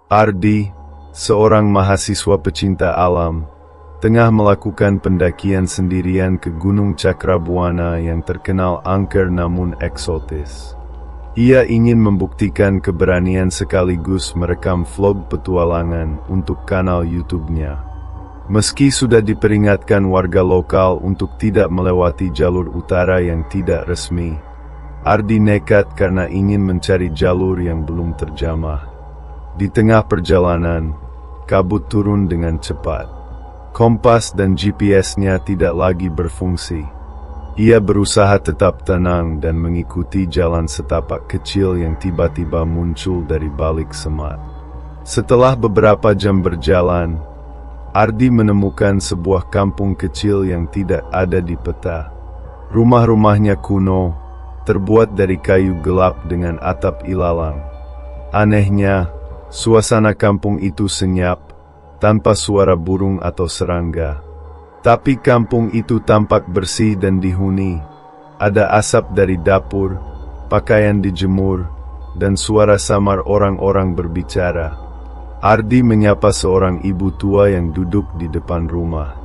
Ardi, seorang mahasiswa pecinta alam, tengah melakukan pendakian sendirian ke Gunung Cakrabuana yang terkenal angker namun eksotis. Ia ingin membuktikan keberanian sekaligus merekam vlog petualangan untuk kanal YouTube-nya. Meski sudah diperingatkan warga lokal untuk tidak melewati jalur utara yang tidak resmi, Ardi nekat karena ingin mencari jalur yang belum terjamah. Di tengah perjalanan, kabut turun dengan cepat. Kompas dan GPS-nya tidak lagi berfungsi. Ia berusaha tetap tenang dan mengikuti jalan setapak kecil yang tiba-tiba muncul dari balik semat. Setelah beberapa jam berjalan, Ardi menemukan sebuah kampung kecil yang tidak ada di peta. Rumah-rumahnya kuno, terbuat dari kayu gelap dengan atap ilalang. Anehnya, suasana kampung itu senyap, tanpa suara burung atau serangga. Tapi kampung itu tampak bersih dan dihuni. Ada asap dari dapur, pakaian dijemur, dan suara samar orang-orang berbicara. Ardi menyapa seorang ibu tua yang duduk di depan rumah.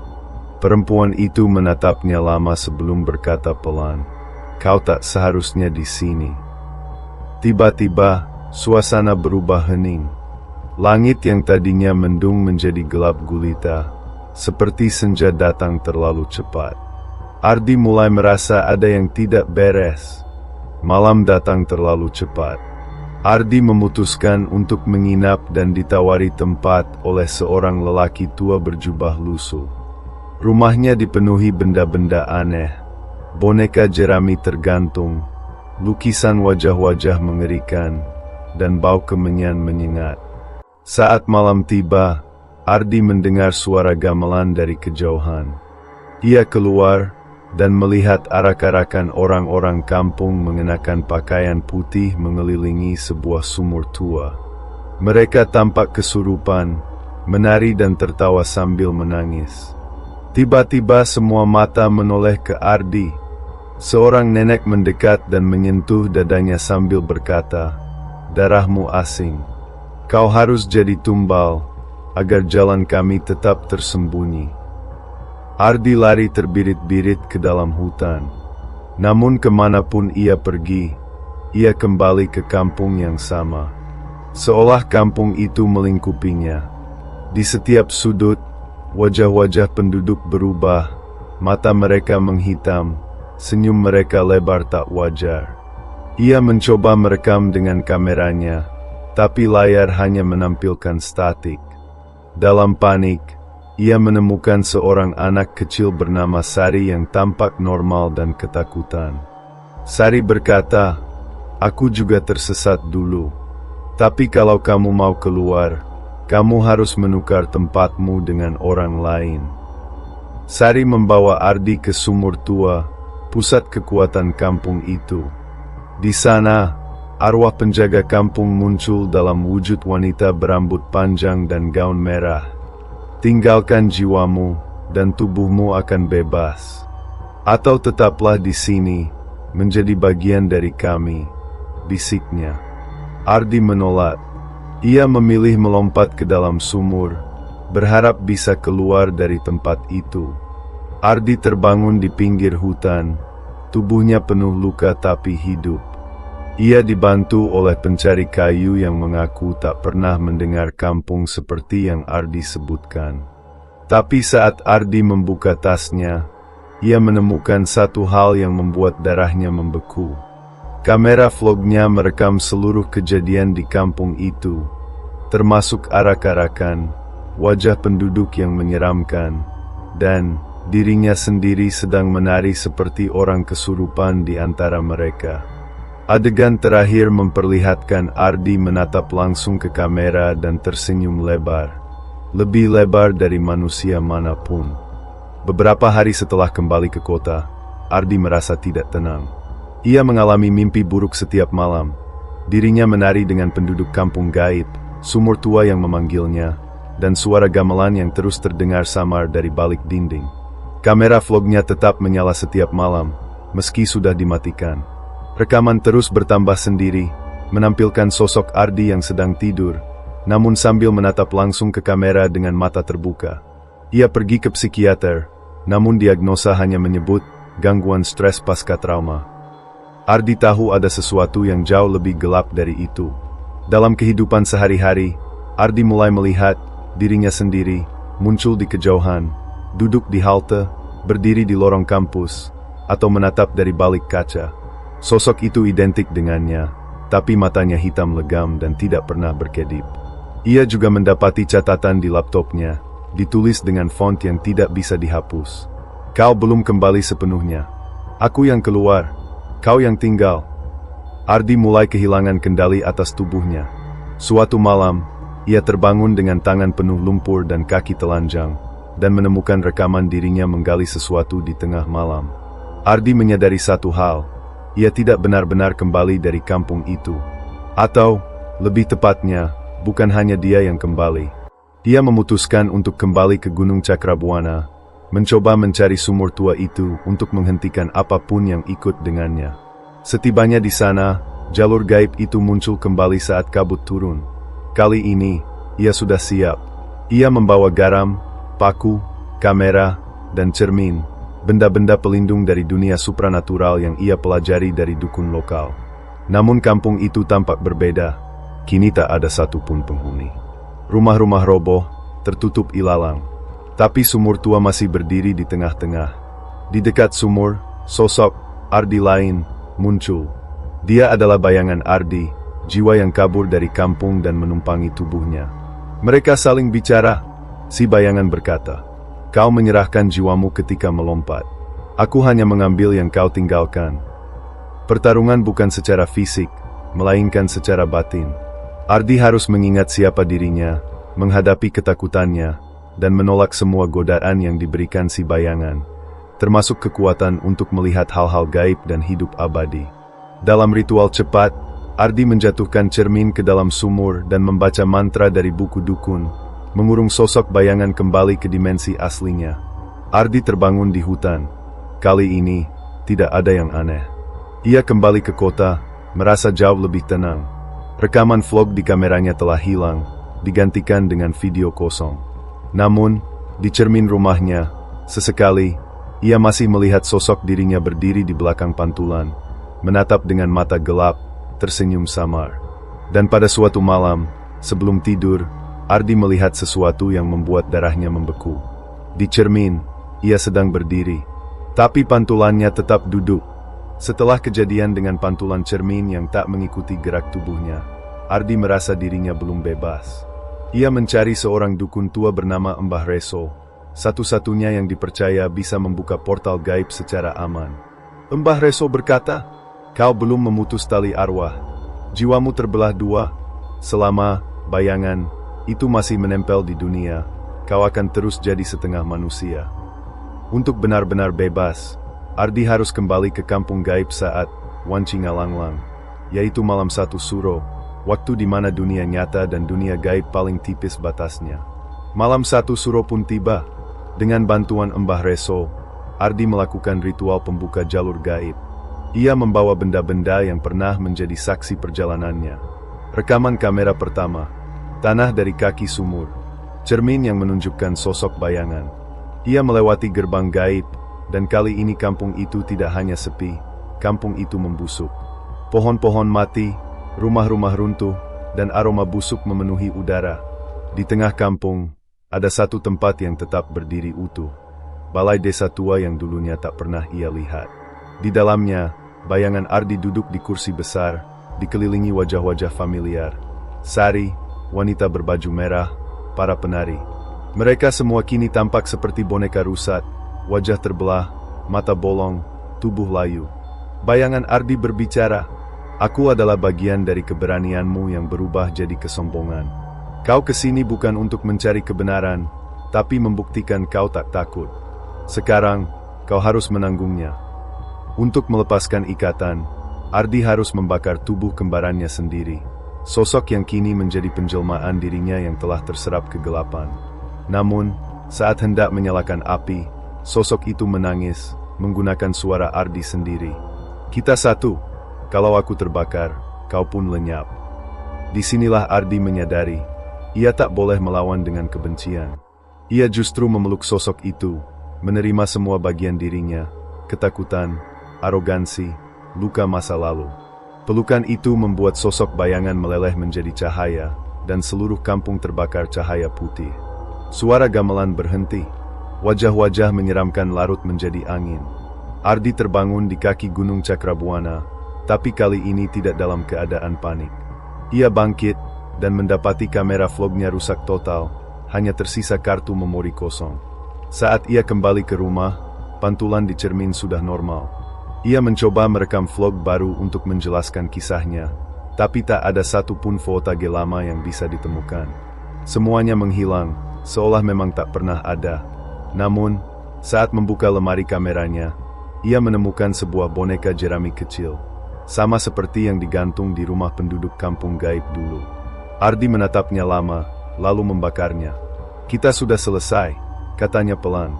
Perempuan itu menatapnya lama sebelum berkata pelan, "Kau tak seharusnya di sini." Tiba-tiba, suasana berubah hening. Langit yang tadinya mendung menjadi gelap gulita, seperti senja datang terlalu cepat. Ardi mulai merasa ada yang tidak beres. Malam datang terlalu cepat. Ardi memutuskan untuk menginap dan ditawari tempat oleh seorang lelaki tua berjubah lusuh. Rumahnya dipenuhi benda-benda aneh, boneka jerami tergantung, lukisan wajah-wajah mengerikan, dan bau kemenyan menyengat. Saat malam tiba, Ardi mendengar suara gamelan dari kejauhan. Ia keluar dan melihat arak-arakan orang-orang kampung mengenakan pakaian putih mengelilingi sebuah sumur tua. Mereka tampak kesurupan, menari dan tertawa sambil menangis. Tiba-tiba semua mata menoleh ke Ardi. Seorang nenek mendekat dan menyentuh dadanya sambil berkata, "Darahmu asing. Kau harus jadi tumbal, agar jalan kami tetap tersembunyi." Ardi lari terbirit-birit ke dalam hutan. Namun kemanapun ia pergi, ia kembali ke kampung yang sama. Seolah kampung itu melingkupinya. Di setiap sudut, wajah-wajah penduduk berubah, mata mereka menghitam, senyum mereka lebar tak wajar. Ia mencoba merekam dengan kameranya, tapi layar hanya menampilkan statik. Dalam panik, ia menemukan seorang anak kecil bernama Sari yang tampak normal dan ketakutan. Sari berkata, "Aku juga tersesat dulu. Tapi kalau kamu mau keluar, kamu harus menukar tempatmu dengan orang lain." Sari membawa Ardi ke sumur tua, pusat kekuatan kampung itu. Di sana, arwah penjaga kampung muncul dalam wujud wanita berambut panjang dan gaun merah. "Tinggalkan jiwamu, dan tubuhmu akan bebas. Atau tetaplah di sini, menjadi bagian dari kami," bisiknya. Ardi menolak. Ia memilih melompat ke dalam sumur, berharap bisa keluar dari tempat itu. Ardi terbangun di pinggir hutan, tubuhnya penuh luka tapi hidup. Ia dibantu oleh pencari kayu yang mengaku tak pernah mendengar kampung seperti yang Ardi sebutkan. Tapi saat Ardi membuka tasnya, ia menemukan satu hal yang membuat darahnya membeku. Kamera vlognya merekam seluruh kejadian di kampung itu, termasuk arak-arakan, wajah penduduk yang menyeramkan, dan dirinya sendiri sedang menari seperti orang kesurupan di antara mereka. Adegan terakhir memperlihatkan Ardi menatap langsung ke kamera dan tersenyum lebar, lebih lebar dari manusia manapun. Beberapa hari setelah kembali ke kota, Ardi merasa tidak tenang. Ia mengalami mimpi buruk setiap malam. Dirinya menari dengan penduduk kampung gaib, sumur tua yang memanggilnya, dan suara gamelan yang terus terdengar samar dari balik dinding. Kamera vlognya tetap menyala setiap malam, meski sudah dimatikan. Rekaman terus bertambah sendiri, menampilkan sosok Ardi yang sedang tidur, namun sambil menatap langsung ke kamera dengan mata terbuka. Ia pergi ke psikiater, namun diagnosa hanya menyebut gangguan stres pasca trauma. Ardi tahu ada sesuatu yang jauh lebih gelap dari itu. Dalam kehidupan sehari-hari, Ardi mulai melihat dirinya sendiri muncul di kejauhan, duduk di halte, berdiri di lorong kampus, atau menatap dari balik kaca. Sosok itu identik dengannya, tapi matanya hitam legam dan tidak pernah berkedip. Ia juga mendapati catatan di laptopnya, ditulis dengan font yang tidak bisa dihapus. Kau belum kembali sepenuhnya. Aku yang keluar, kau yang tinggal. Ardi mulai kehilangan kendali atas tubuhnya. Suatu malam, ia terbangun dengan tangan penuh lumpur dan kaki telanjang, dan menemukan rekaman dirinya menggali sesuatu di tengah malam. Ardi menyadari satu hal, ia tidak benar-benar kembali dari kampung itu. Atau, lebih tepatnya, bukan hanya dia yang kembali. Ia memutuskan untuk kembali ke Gunung Cakrabuana, mencoba mencari sumur tua itu untuk menghentikan apapun yang ikut dengannya. Setibanya di sana, jalur gaib itu muncul kembali saat kabut turun. Kali ini, ia sudah siap. Ia membawa garam, paku, kamera, dan cermin, benda-benda pelindung dari dunia supranatural yang ia pelajari dari dukun lokal. Namun kampung itu tampak berbeda. Kini tak ada satupun penghuni. Rumah-rumah roboh, tertutup ilalang. Tapi sumur tua masih berdiri di tengah-tengah. Di dekat sumur, sosok Ardi lain muncul. Dia adalah bayangan Ardi, jiwa yang kabur dari kampung dan menumpangi tubuhnya. Mereka saling bicara. Si bayangan berkata, "Kau menyerahkan jiwamu ketika melompat. Aku hanya mengambil yang kau tinggalkan." Pertarungan bukan secara fisik, melainkan secara batin. Ardi harus mengingat siapa dirinya, menghadapi ketakutannya, dan menolak semua godaan yang diberikan si bayangan, termasuk kekuatan untuk melihat hal-hal gaib dan hidup abadi. Dalam ritual cepat, Ardi menjatuhkan cermin ke dalam sumur dan membaca mantra dari buku dukun, mengurung sosok bayangan kembali ke dimensi aslinya. Ardi terbangun di hutan. Kali ini, tidak ada yang aneh. Ia kembali ke kota, merasa jauh lebih tenang. Rekaman vlog di kameranya telah hilang, digantikan dengan video kosong. Namun, di cermin rumahnya, sesekali, ia masih melihat sosok dirinya berdiri di belakang pantulan, menatap dengan mata gelap, tersenyum samar. Dan pada suatu malam, sebelum tidur, Ardi melihat sesuatu yang membuat darahnya membeku. Di cermin, ia sedang berdiri, tapi pantulannya tetap duduk. Setelah kejadian dengan pantulan cermin yang tak mengikuti gerak tubuhnya, Ardi merasa dirinya belum bebas. Ia mencari seorang dukun tua bernama Mbah Reso, satu-satunya yang dipercaya bisa membuka portal gaib secara aman. Mbah Reso berkata, "Kau belum memutus tali arwah. Jiwamu terbelah dua. Selama bayangan itu masih menempel di dunia, kau akan terus jadi setengah manusia." Untuk benar-benar bebas, Ardi harus kembali ke kampung gaib saat Wancingalanglang, yaitu malam 1 Suro, waktu di mana dunia nyata dan dunia gaib paling tipis batasnya. Malam 1 Suro pun tiba. Dengan bantuan Mbah Reso, Ardi melakukan ritual pembuka jalur gaib. Ia membawa benda-benda yang pernah menjadi saksi perjalanannya. Rekaman kamera pertama, tanah dari kaki sumur, cermin yang menunjukkan sosok bayangan. Ia melewati gerbang gaib, dan kali ini kampung itu tidak hanya sepi, kampung itu membusuk. Pohon-pohon mati, rumah-rumah runtuh, dan aroma busuk memenuhi udara. Di tengah kampung, ada satu tempat yang tetap berdiri utuh. Balai desa tua yang dulunya tak pernah ia lihat. Di dalamnya, bayangan Ardi duduk di kursi besar, dikelilingi wajah-wajah familiar. Sari, wanita berbaju merah, para penari. Mereka semua kini tampak seperti boneka rusak, wajah terbelah, mata bolong, tubuh layu. Bayangan Ardi berbicara, "Aku adalah bagian dari keberanianmu yang berubah jadi kesombongan. Kau kesini bukan untuk mencari kebenaran, tapi membuktikan kau tak takut. Sekarang, kau harus menanggungnya." Untuk melepaskan ikatan, Ardi harus membakar tubuh kembarannya sendiri. Sosok yang kini menjadi penjelmaan dirinya yang telah terserap kegelapan. Namun, saat hendak menyalakan api, sosok itu menangis, menggunakan suara Ardi sendiri. "Kita satu. Kalau aku terbakar, kau pun lenyap." Disinilah Ardi menyadari, Ia tak boleh melawan dengan kebencian. Ia justru memeluk sosok itu, menerima semua bagian dirinya, ketakutan, arogansi, luka masa lalu. Pelukan itu membuat sosok bayangan meleleh menjadi cahaya, dan seluruh kampung terbakar cahaya putih. Suara gamelan berhenti. Wajah-wajah menyeramkan larut menjadi angin. Ardi terbangun di kaki Gunung Cakrabuana, tapi kali ini tidak dalam keadaan panik. Ia bangkit, dan mendapati kamera vlognya rusak total, hanya tersisa kartu memori kosong. Saat ia kembali ke rumah, pantulan di cermin sudah normal. Ia mencoba merekam vlog baru untuk menjelaskan kisahnya, tapi tak ada satupun footage lama yang bisa ditemukan. Semuanya menghilang, seolah memang tak pernah ada. Namun, saat membuka lemari kameranya, ia menemukan sebuah boneka jerami kecil, sama seperti yang digantung di rumah penduduk kampung gaib dulu. Ardi menatapnya lama, lalu membakarnya. "Kita sudah selesai," katanya pelan.